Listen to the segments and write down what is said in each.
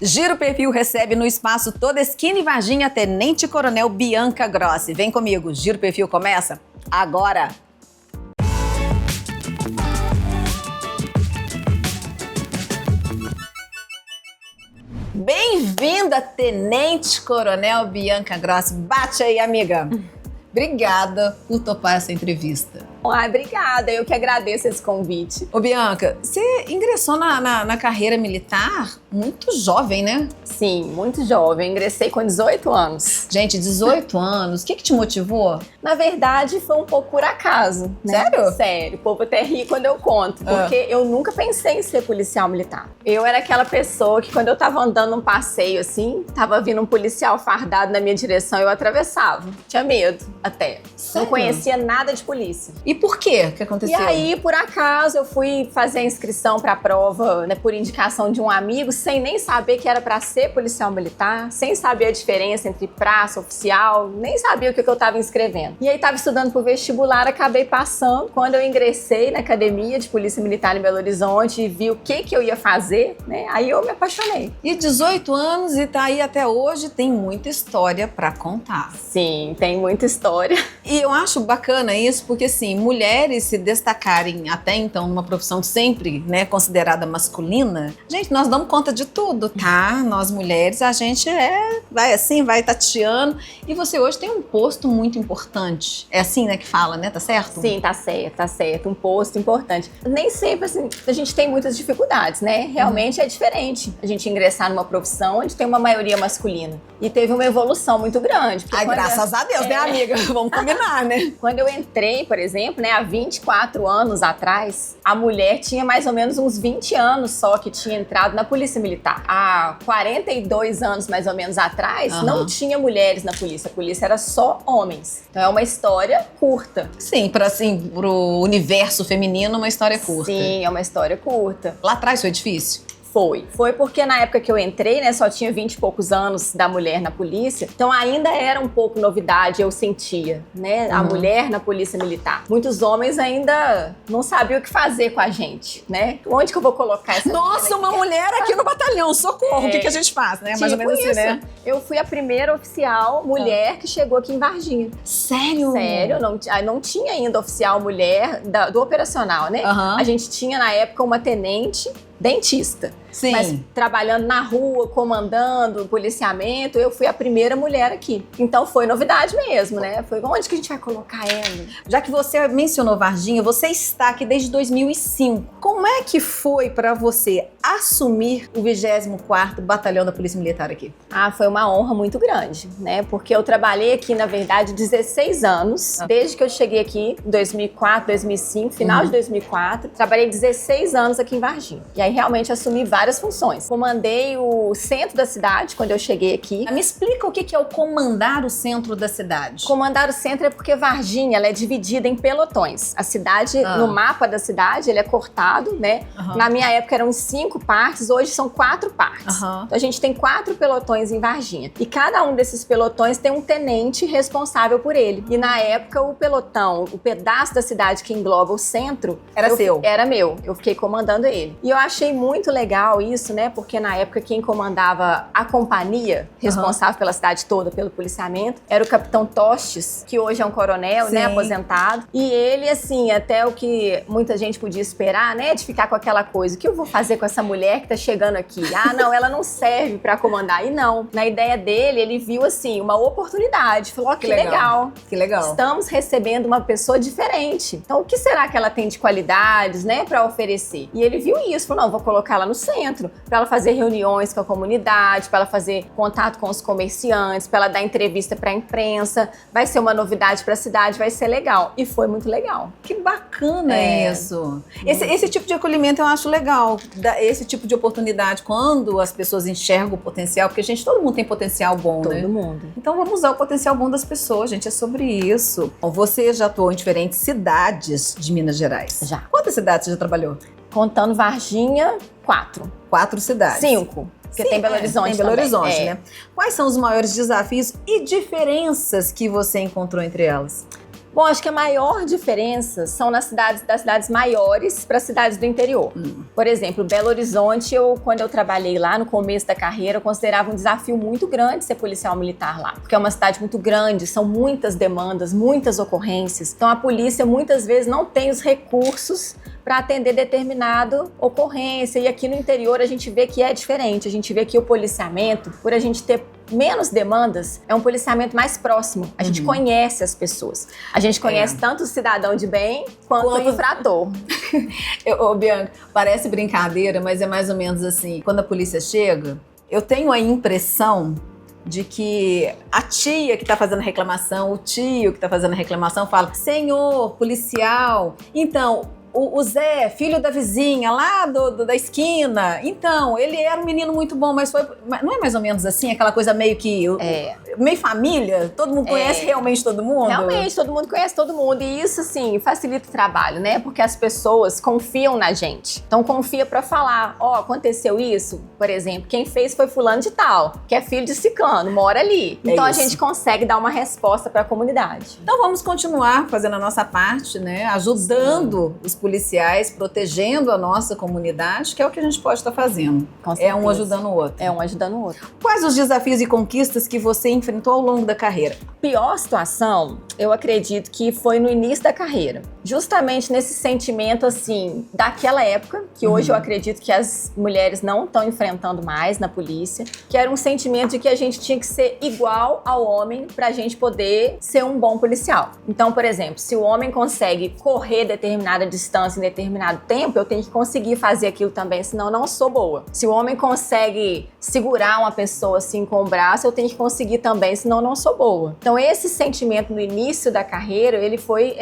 Giro Perfil recebe no espaço Todeschini Varginha Tenente Coronel Bianca Grossi. Vem comigo, Giro Perfil começa agora. Bem-vinda, Tenente Coronel Bianca Grossi. Bate aí, amiga. Obrigada por topar essa entrevista. Ai, obrigada, eu que agradeço esse convite. Ô Bianca, você ingressou na carreira militar muito jovem, né? Sim, muito jovem, ingressei com 18 anos. Gente, 18 anos, o que te motivou? Na verdade, foi um pouco por acaso, né? Sério? Sério, o povo até ri quando eu conto, porque eu nunca pensei em ser policial militar. Eu era aquela pessoa que quando eu tava andando num passeio assim, tava vindo um policial fardado na minha direção, eu atravessava. Tinha medo até. Sério? Não conhecia nada de polícia. E por quê? O que aconteceu? E aí, por acaso, eu fui fazer a inscrição para a prova, né, por indicação de um amigo, sem nem saber que era para ser policial militar, sem saber a diferença entre praça, oficial, nem sabia o que eu estava inscrevendo. E aí, estava estudando para o vestibular, acabei passando. Quando eu ingressei na academia de Polícia Militar em Belo Horizonte e vi o que eu ia fazer, né, aí eu me apaixonei. E 18 anos e tá aí até hoje, tem muita história para contar. Sim, tem muita história. E eu acho bacana isso, porque assim, mulheres se destacarem até então numa profissão sempre, né, considerada masculina, gente, nós damos conta de tudo, tá? Nós mulheres, a gente vai tateando. E você hoje tem um posto muito importante. É assim, né, que fala, né? Tá certo? Sim, tá certo. Um posto importante. Nem sempre, assim, a gente tem muitas dificuldades, né? Realmente é diferente a gente ingressar numa profissão onde tem uma maioria masculina. E teve uma evolução muito grande. Ai, graças a Deus, né, amiga? Vamos combinar, né? Quando eu entrei, por exemplo, né, há 24 anos atrás, a mulher tinha mais ou menos uns 20 anos só que tinha entrado na Polícia Militar. Há 42 anos, mais ou menos, atrás, não tinha mulheres na polícia. A polícia era só homens. Então é uma história curta. Sim, pro universo feminino, uma história curta. Sim, é uma história curta. Lá atrás foi difícil? Foi porque na época que eu entrei, né, só tinha 20 e poucos anos da mulher na polícia, então ainda era um pouco novidade, eu sentia, né, a mulher na polícia militar. Muitos homens ainda não sabiam o que fazer com a gente, né? Onde que eu vou colocar essa Nossa, uma mulher aqui no batalhão, socorro, o que a gente faz, né? Mais ou menos assim, né? Eu fui a primeira oficial mulher que chegou aqui em Varginha. Sério? Sério, não tinha ainda oficial mulher do operacional, né? A gente tinha na época uma tenente dentista. Sim. Mas trabalhando na rua, comandando policiamento, eu fui a primeira mulher aqui. Então foi novidade mesmo, né? Foi onde que a gente vai colocar ela? Já que você mencionou Varginha, você está aqui desde 2005. Como é que foi para você assumir o 24º Batalhão da Polícia Militar aqui? Ah, foi uma honra muito grande, né? Porque eu trabalhei aqui, na verdade, 16 anos. Desde que eu cheguei aqui, em 2004, 2005, final de 2004. Trabalhei 16 anos aqui em Varginha. E aí realmente assumi várias funções. Comandei o centro da cidade quando eu cheguei aqui. Me explica o que é o comandar o centro da cidade. Comandar o centro é porque Varginha ela é dividida em pelotões. A cidade, no mapa da cidade, ele é cortado, né? Na minha época eram 5 partes, hoje são 4 partes. Então a gente tem 4 pelotões em Varginha. E cada um desses pelotões tem um tenente responsável por ele. E na época o pelotão, o pedaço da cidade que engloba o centro... Era seu? Era meu. Eu fiquei comandando ele. E eu achei muito legal isso, né? Porque na época quem comandava a companhia, responsável pela cidade toda, pelo policiamento, era o capitão Tostes, que hoje é um coronel, né? Aposentado. E ele, assim, até o que muita gente podia esperar, né? De ficar com aquela coisa, o que eu vou fazer com essa mulher que tá chegando aqui? Ah, não, ela não serve pra comandar. E não. Na ideia dele, ele viu, assim, uma oportunidade. Falou, ó, que legal. Que legal. Estamos recebendo uma pessoa diferente. Então, o que será que ela tem de qualidades, né? Pra oferecer? E ele viu isso. Falou, não, vou colocar ela no centro, para ela fazer reuniões com a comunidade, para ela fazer contato com os comerciantes, para ela dar entrevista para a imprensa. Vai ser uma novidade para a cidade, vai ser legal. E foi muito legal. Que bacana isso. Esse tipo de acolhimento eu acho legal. Esse tipo de oportunidade, quando as pessoas enxergam o potencial, porque, gente, todo mundo tem potencial bom, né? Todo mundo. Então vamos usar o potencial bom das pessoas, gente, é sobre isso. Você já atuou em diferentes cidades de Minas Gerais? Já. Quantas cidades você já trabalhou? Contando Varginha, 4. 4 cidades. 5. Porque tem Belo Horizonte tem Belo também. Horizonte, né? Quais são os maiores desafios e diferenças que você encontrou entre elas? Bom, acho que a maior diferença são das cidades maiores para as cidades do interior. Por exemplo, Belo Horizonte, quando eu trabalhei lá no começo da carreira, eu considerava um desafio muito grande ser policial militar lá, porque é uma cidade muito grande, são muitas demandas, muitas ocorrências. Então a polícia muitas vezes não tem os recursos para atender determinada ocorrência. E aqui no interior a gente vê que é diferente. A gente vê que o policiamento, por a gente ter menos demandas, é um policiamento mais próximo. A gente conhece as pessoas. A gente conhece tanto o cidadão de bem quanto o infrator. Ô, Bianca, parece brincadeira, mas é mais ou menos assim. Quando a polícia chega, eu tenho a impressão de que a tia que tá fazendo reclamação, o tio que tá fazendo reclamação fala: senhor policial, então o Zé, filho da vizinha lá da esquina, então, ele era um menino muito bom, mas foi... Não é mais ou menos assim? Aquela coisa meio que... Meio família? Todo mundo conhece realmente todo mundo? Realmente, todo mundo conhece todo mundo. E isso, assim, facilita o trabalho, né? Porque as pessoas confiam na gente. Então, confia pra falar: ó, aconteceu isso, por exemplo, quem fez foi fulano de tal, que é filho de ciclano, mora ali. Então, a gente consegue dar uma resposta pra comunidade. Então, vamos continuar fazendo a nossa parte, né? Ajudando os policiais, protegendo a nossa comunidade, que é o que a gente pode estar fazendo. É um ajudando o outro. É um ajudando o outro. Quais os desafios e conquistas que você enfrentou ao longo da carreira? Pior situação, eu acredito que foi no início da carreira. Justamente nesse sentimento, assim, daquela época, que hoje eu acredito que as mulheres não estão enfrentando mais na polícia, que era um sentimento de que a gente tinha que ser igual ao homem pra gente poder ser um bom policial. Então, por exemplo, se o homem consegue correr determinada distância em determinado tempo, eu tenho que conseguir fazer aquilo também, senão eu não sou boa. Se o homem consegue segurar uma pessoa assim com o braço, eu tenho que conseguir também, senão eu não sou boa. Então esse sentimento no início da carreira, foi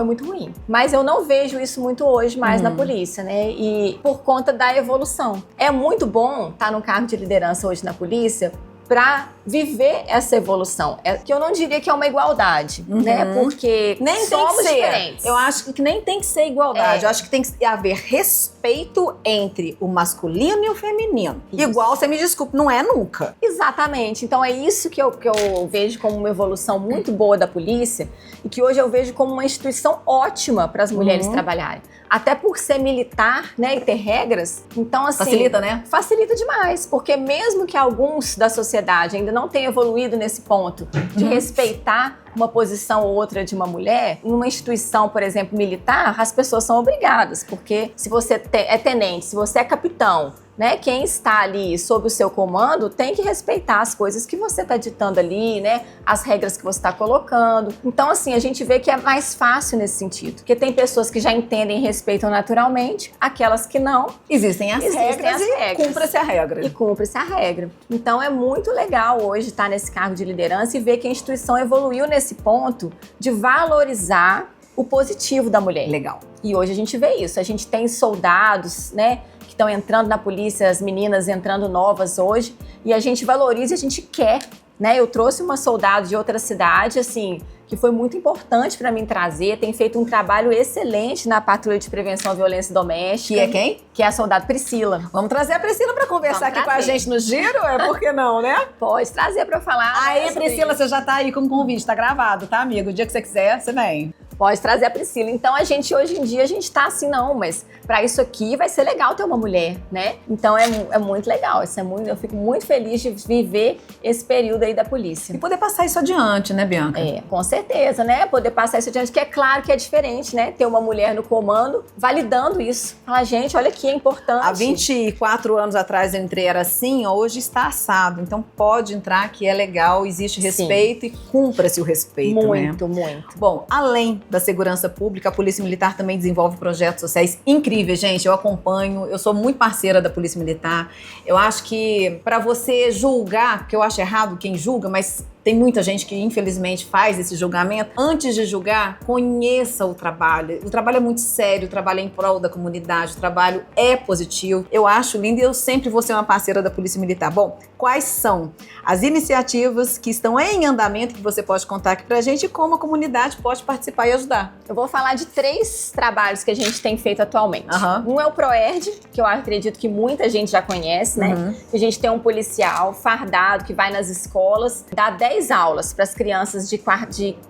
muito ruim. Mas eu não vejo isso muito hoje mais na polícia, né? E por conta da evolução. É muito bom estar no cargo de liderança hoje na polícia para viver essa evolução. Que eu não diria que é uma igualdade, né? Porque nem somos tem que ser diferentes. Eu acho que nem tem que ser igualdade. Eu acho que tem que haver respeito entre o masculino e o feminino. Isso. Igual, você me desculpe, não é nunca. Exatamente. Então é isso que eu vejo como uma evolução muito boa da polícia e que hoje eu vejo como uma instituição ótima para as mulheres trabalharem. Até por ser militar, né, e ter regras. Então, assim... Facilita, né? Facilita demais. Porque mesmo que alguns da sociedade ainda não tenham evoluído nesse ponto de respeitar uma posição ou outra de uma mulher, em uma instituição, por exemplo, militar, as pessoas são obrigadas. Porque se você é tenente, se você é capitão, né, quem está ali sob o seu comando tem que respeitar as coisas que você está ditando ali, né, as regras que você está colocando. Então, assim, a gente vê que é mais fácil nesse sentido. Porque tem pessoas que já entendem e respeitam naturalmente, aquelas que não. Existem as regras e cumpra-se a regra. E cumpra-se a regra. Então, é muito legal hoje estar nesse cargo de liderança e ver que a instituição evoluiu nesse ponto de valorizar o positivo da mulher. Legal. E hoje a gente vê isso. A gente tem soldados, né, que estão entrando na polícia, as meninas entrando novas hoje, e a gente valoriza e a gente quer, né? Eu trouxe uma soldado de outra cidade, assim, que foi muito importante para mim trazer, tem feito um trabalho excelente na patrulha de prevenção à violência doméstica. Que é quem? Que é a soldado Priscila. Vamos trazer a Priscila para conversar aqui com a gente no Giro, por que não, né? Pode trazer para falar. Aí, Priscila, você já tá aí com o convite, tá gravado, tá, amigo? O dia que você quiser, você vem. Pode trazer a Priscila. Então, hoje em dia, a gente tá assim, não, mas para isso aqui vai ser legal ter uma mulher, né? Então, é muito legal. Eu fico muito feliz de viver esse período aí da polícia. E poder passar isso adiante, né, Bianca? Com certeza, né? Poder passar isso adiante, que é claro que é diferente, né? Ter uma mulher no comando, validando isso. Falar, gente, olha aqui, é importante. Há 24 anos atrás eu entrei, era assim, hoje está assado. Então, pode entrar, que é legal, existe respeito. Sim. E cumpra-se o respeito, muito, né? Muito. Bom, além da segurança pública, a Polícia Militar também desenvolve projetos sociais incríveis, gente. Eu acompanho, eu sou muito parceira da Polícia Militar. Eu acho que para você julgar, porque eu acho errado quem julga, mas tem muita gente que, infelizmente, faz esse julgamento. Antes de julgar, conheça o trabalho. O trabalho é muito sério, o trabalho é em prol da comunidade, o trabalho é positivo. Eu acho lindo e eu sempre vou ser uma parceira da Polícia Militar. Bom, quais são as iniciativas que estão em andamento que você pode contar aqui pra gente e como a comunidade pode participar e ajudar? Eu vou falar de 3 trabalhos que a gente tem feito atualmente. Um é o ProERD, que eu acredito que muita gente já conhece, né? A gente tem um policial fardado que vai nas escolas, dá 10 10 aulas para as crianças de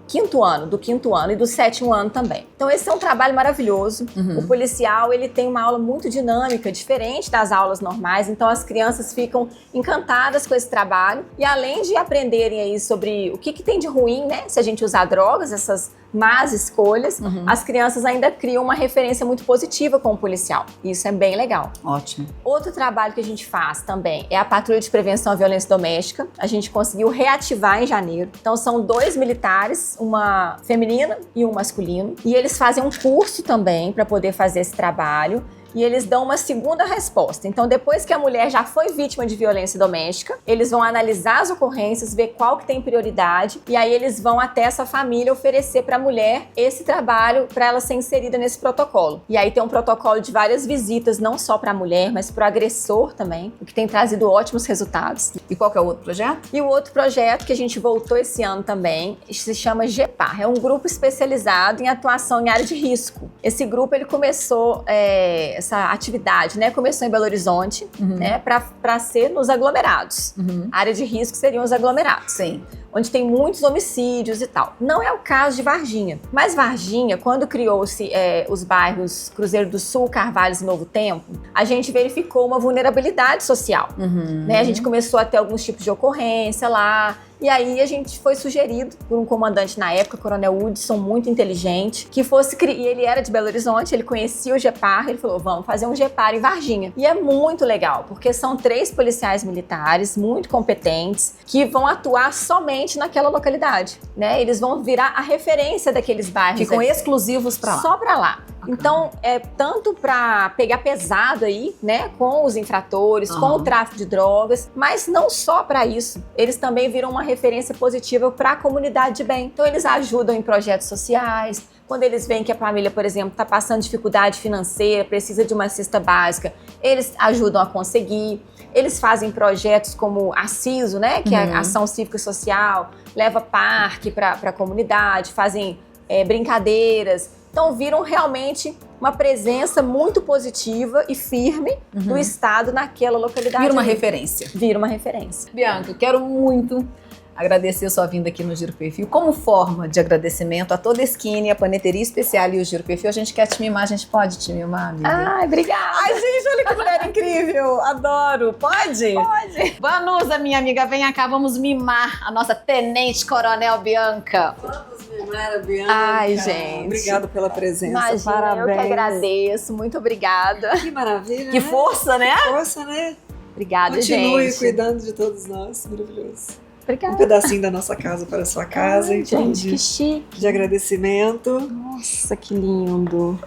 quinto ano, do quinto ano e do sétimo ano também. Então esse é um trabalho maravilhoso. O policial, ele tem uma aula muito dinâmica, diferente das aulas normais, então as crianças ficam encantadas com esse trabalho e além de aprenderem aí sobre o que tem de ruim, né, se a gente usar drogas, essas más escolhas, as crianças ainda criam uma referência muito positiva com o policial. Isso é bem legal. Ótimo. Outro trabalho que a gente faz também é a Patrulha de Prevenção à Violência Doméstica. A gente conseguiu reativar em janeiro. Então são 2 militares, uma feminina e um masculino. E eles fazem um curso também para poder fazer esse trabalho. E eles dão uma segunda resposta. Então, depois que a mulher já foi vítima de violência doméstica, eles vão analisar as ocorrências, ver qual que tem prioridade, e aí eles vão até essa família oferecer para a mulher esse trabalho para ela ser inserida nesse protocolo. E aí tem um protocolo de várias visitas, não só para a mulher, mas para o agressor também, o que tem trazido ótimos resultados. E qual que é o outro projeto? E o outro projeto que a gente voltou esse ano também, se chama GEPAR. É um grupo especializado em atuação em área de risco. Esse grupo, ele começou essa atividade, né? Começou em Belo Horizonte, né? Para ser nos aglomerados. A área de risco seriam os aglomerados. Sim. Onde tem muitos homicídios e tal. Não é o caso de Varginha. Mas Varginha, quando criou-se os bairros Cruzeiro do Sul, Carvalhos e Novo Tempo, a gente verificou uma vulnerabilidade social. Né? A gente começou a ter alguns tipos de ocorrência lá. E aí a gente foi sugerido por um comandante na época, o Coronel Hudson, muito inteligente, que fosse... E ele era de Belo Horizonte, ele conhecia o GEPAR, ele falou, vamos fazer um GEPAR em Varginha. E é muito legal, porque são 3 policiais militares muito competentes que vão atuar somente naquela localidade, né? Eles vão virar a referência daqueles bairros. Ficam exclusivos para lá. Só para lá. Então, é tanto para pegar pesado aí, né, com os infratores, com o tráfico de drogas, mas não só para isso. Eles também viram uma referência positiva para a comunidade de bem. Então, eles ajudam em projetos sociais. Quando eles veem que a família, por exemplo, está passando dificuldade financeira, precisa de uma cesta básica, eles ajudam a conseguir. Eles fazem projetos como a CISO, né, que é a Ação Cívica e Social, leva parque para a comunidade, fazem brincadeiras. Então, viram realmente uma presença muito positiva e firme do Estado naquela localidade. Vira uma referência. Vira uma referência. Bianca, eu quero muito agradecer a sua vinda aqui no Giro Perfil. Como forma de agradecimento a toda a Skinny, a Paneteria Especial e o Giro Perfil, a gente quer te mimar, a gente pode te mimar, amiga? Ai, obrigada. Ai, gente, olha que mulher incrível. Adoro. Pode? Pode. Vanusa, minha amiga, vem cá, vamos mimar a nossa Tenente Coronel Bianca. Vamos mimar a Bianca. Ai, gente. Obrigada pela presença. Imagina, parabéns. eu que agradeço. Muito obrigada. Que maravilha, Que né? força, né? Força, né? Obrigada, Continue gente. cuidando de todos nós. Maravilhoso. Obrigada. Um pedacinho da nossa casa para a sua casa. Ai, então, gente, que chique. de agradecimento. Nossa, que lindo.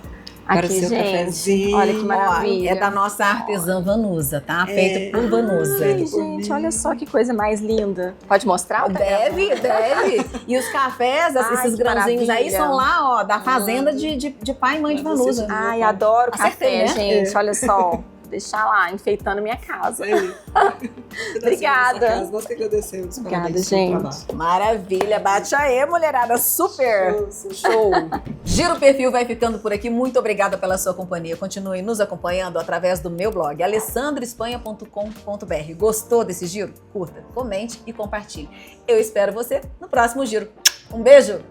Para Aqui, o seu gente. cafezinho. Olha que maravilha. É da nossa artesã Vanusa, tá? Feito por Vanusa. Ai, Feito por gente, mim. olha só que coisa mais linda. Pode mostrar? Deve. E os cafés, Ai, esses que grãozinhos aí maravilha. são lá, ó, da fazenda de pai e mãe de Pra você Vanusa. de- Ai, adoro Acertei, café, né? gente. Olha só. Deixar lá, enfeitando minha casa. Aí. Pedacinho Obrigada. da nossa casa. Nós que agradecemos. Obrigada, Parabéns pelo gente. trabalho. Maravilha, bate aí, mulherada, super show. Giro Perfil vai ficando por aqui, muito obrigada pela sua companhia. Continue nos acompanhando através do meu blog, alessandroespanha.com.br. Gostou desse giro? Curta, comente e compartilhe. Eu espero você no próximo giro. Um beijo!